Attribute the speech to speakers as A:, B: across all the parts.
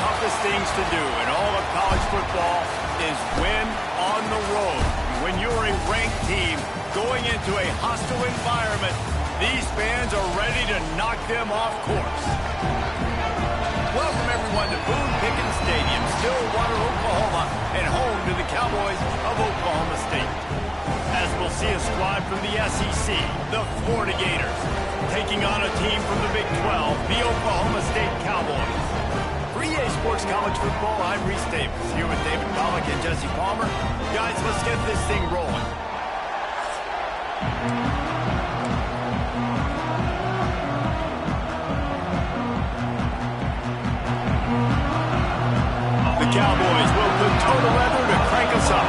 A: toughest things to do in all of college football is win on the road. When you're a ranked team going into a hostile environment, these fans are ready to knock them off course. Welcome, everyone, to Boone Pickens Stadium, Stillwater, Oklahoma, and home to the Cowboys of Oklahoma State. As we'll see a squad from the SEC, the Florida Gators, taking on a team from the Big 12, the Oklahoma State Cowboys. For EA Sports College Football, I'm Reese Davis, here with David Pollack and Jesse Palmer. Guys, let's get this thing rolling. The Cowboys will put toe to leather to crank us up.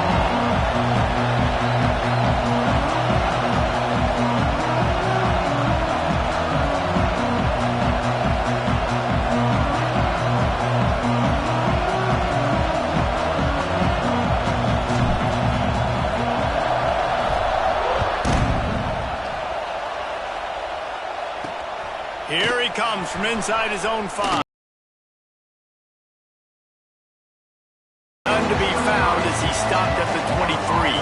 A: Here he comes from inside his own 5. None to be found as he stopped at the 23.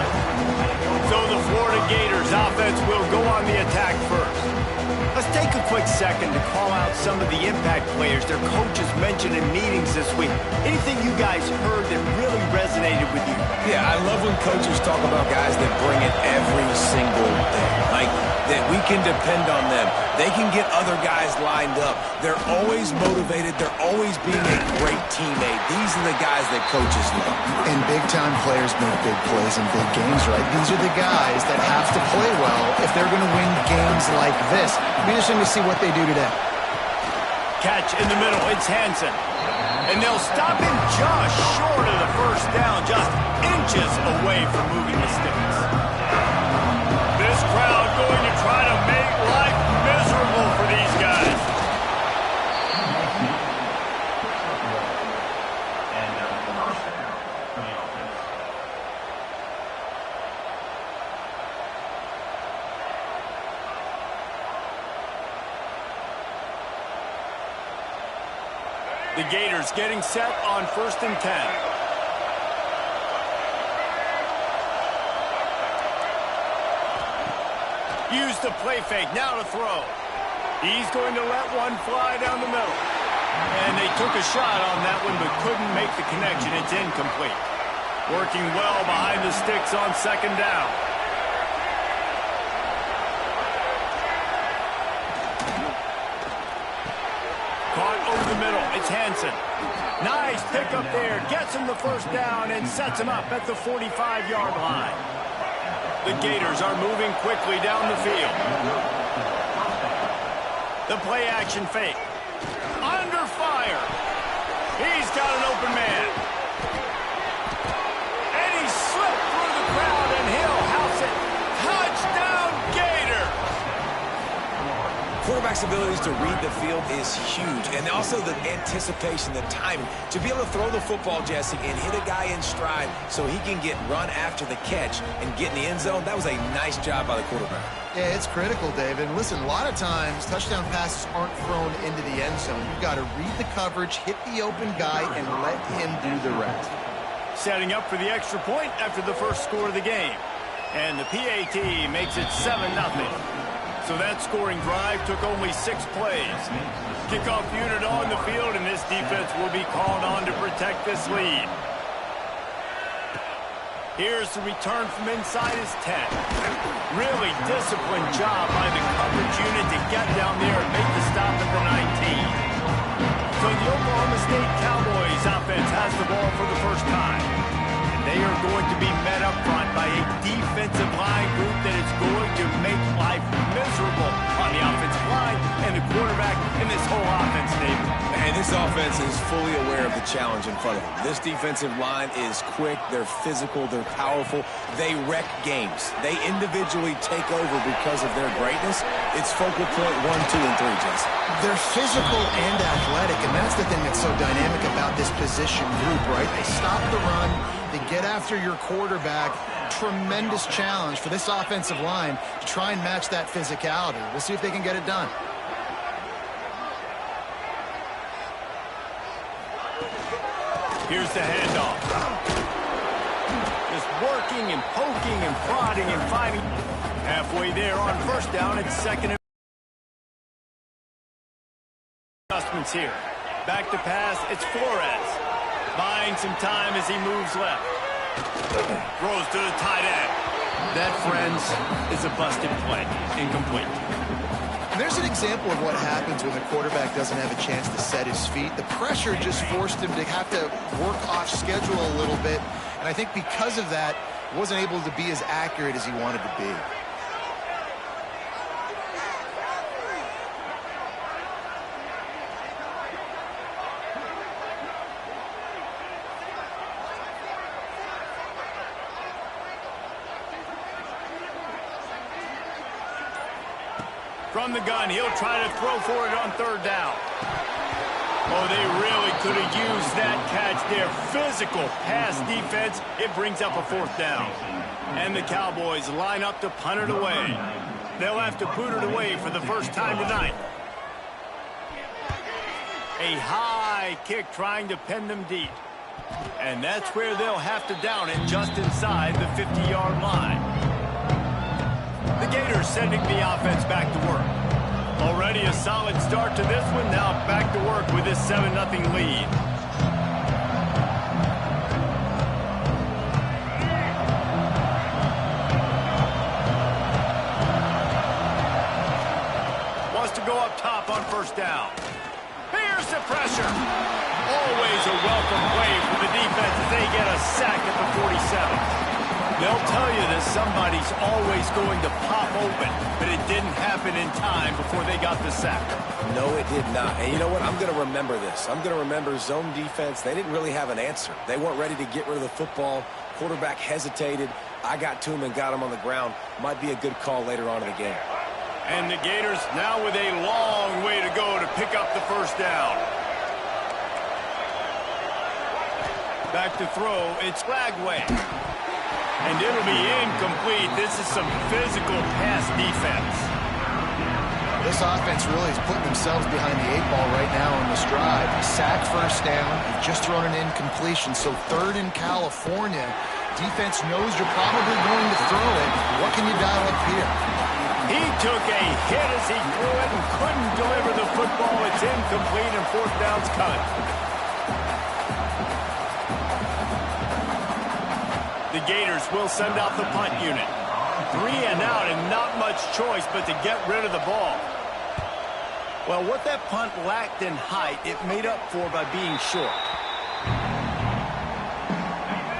A: So the Florida Gators offense will go on the attack first. Let's take a quick second to call out some of the impact players their coaches mentioned in meetings this week. Anything you guys heard that really resonated with you?
B: Yeah, I love when coaches talk about guys that bring it every single day. Like, that we can depend on them. They can get other guys lined up. They're always motivated. They're always being a great teammate. These are the guys that coaches love.
C: And big-time players make big plays in big games, right? These are the guys that have to play well if they're going to win games like this. It'll be interesting to see what they do today.
A: Catch in the middle. It's Hansen. And they'll stop him just short of the first down, just inches away from moving the sticks. This crowd going to try to make life miserable for these guys. The Gators getting set on 1st and 10. Use the play fake, now to throw. He's going to let one fly down the middle. And they took a shot on that one, but couldn't make the connection. It's incomplete. Working well behind the sticks on 2nd down. Caught over the middle, it's Hansen. Nice pickup there, gets him the first down and sets him up at the 45-yard line. The Gators are moving quickly down the field. The play action fake. Under fire. He's got an open man. And he slipped through the crowd and he'll house it. Touchdown Gator.
B: Quarterback's abilities to read the field is huge, and also the anticipation, the timing. To be able to throw the football, Jesse, and hit a guy in stride so he can get run after the catch and get in the end zone, that was a nice job by the quarterback.
C: Yeah, it's critical, David. And listen, a lot of times, touchdown passes aren't thrown into the end zone. You've got to read the coverage, hit the open guy, and let him do the rest.
A: Setting up for the extra point after the first score of the game. And the PAT makes it 7-0. So that scoring drive took only 6 plays. Kickoff unit on the field, and this defense will be called on to protect this lead. Here's the return from inside his 10. Really disciplined job by the coverage unit to get down there and make the stop at the 19. So the Oklahoma State Cowboys offense has the ball for the first time. And they are going to be met up front by a defensive line group that is going to make life miserable on the offensive line and the quarterback in this whole offense, David.
B: And this offense is fully aware of the challenge in front of them. This defensive line is quick, they're physical, they're powerful. They wreck games. They individually take over because of their greatness. It's focal point 1, 2, and 3, Jesse.
C: They're physical and athletic, and that's the thing that's so dynamic about this position group, right? They stop the run, they get after your quarterback. Tremendous challenge for this offensive line to try and match that physicality. We'll see if they can get it done.
A: Here's the handoff. Just working and poking and prodding and fighting. Halfway there on first down. It's second and adjustments here. Back to pass. It's Flores. Buying some time as he moves left. Throws to the tight end. That, friends, is a busted play. Incomplete.
C: And there's an example of what happens when the quarterback doesn't have a chance to set his feet. The pressure just forced him to have to work off schedule a little bit. And I think because of that, wasn't able to be as accurate as he wanted to be.
A: From the gun, he'll try to throw for it on third down. Oh, they really could have used that catch there. Physical pass defense. It brings up a fourth down. And the Cowboys line up to punt it away. They'll have to boot it away for the first time tonight. A high kick trying to pen them deep. And that's where they'll have to down it just inside the 50-yard line. The Gators sending the offense back to work. Already a solid start to this one. Now back to work with this 7-0 lead. Wants to go up top on first down. Here's the pressure. Always a welcome play for the defense as they get a sack at the 47. They'll tell you that somebody's always going to pop open, but it didn't happen in time before they got the sack.
B: No, it did not. And you know what? I'm going to remember this. I'm going to remember zone defense. They didn't really have an answer. They weren't ready to get rid of the football. Quarterback hesitated. I got to him and got him on the ground. Might be a good call later on in the game.
A: And the Gators now with a long way to go to pick up the first down. Back to throw. It's Flagway. And it'll be incomplete. This is some physical pass defense.
C: This offense really is putting themselves behind the 8 ball right now on this drive. Sack first down. You've just thrown an incompletion. So third in California. Defense knows you're probably going to throw it. What can you dial up here?
A: He took a hit as he threw it and couldn't deliver the football. It's incomplete and fourth down's cut. The Gators will send out the punt unit. 3 and out and not much choice but to get rid of the ball. Well, what that punt lacked in height, it made up for by being short.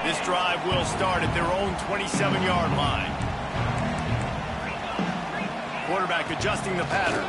A: This drive will start at their own 27-yard line. Quarterback adjusting the pattern.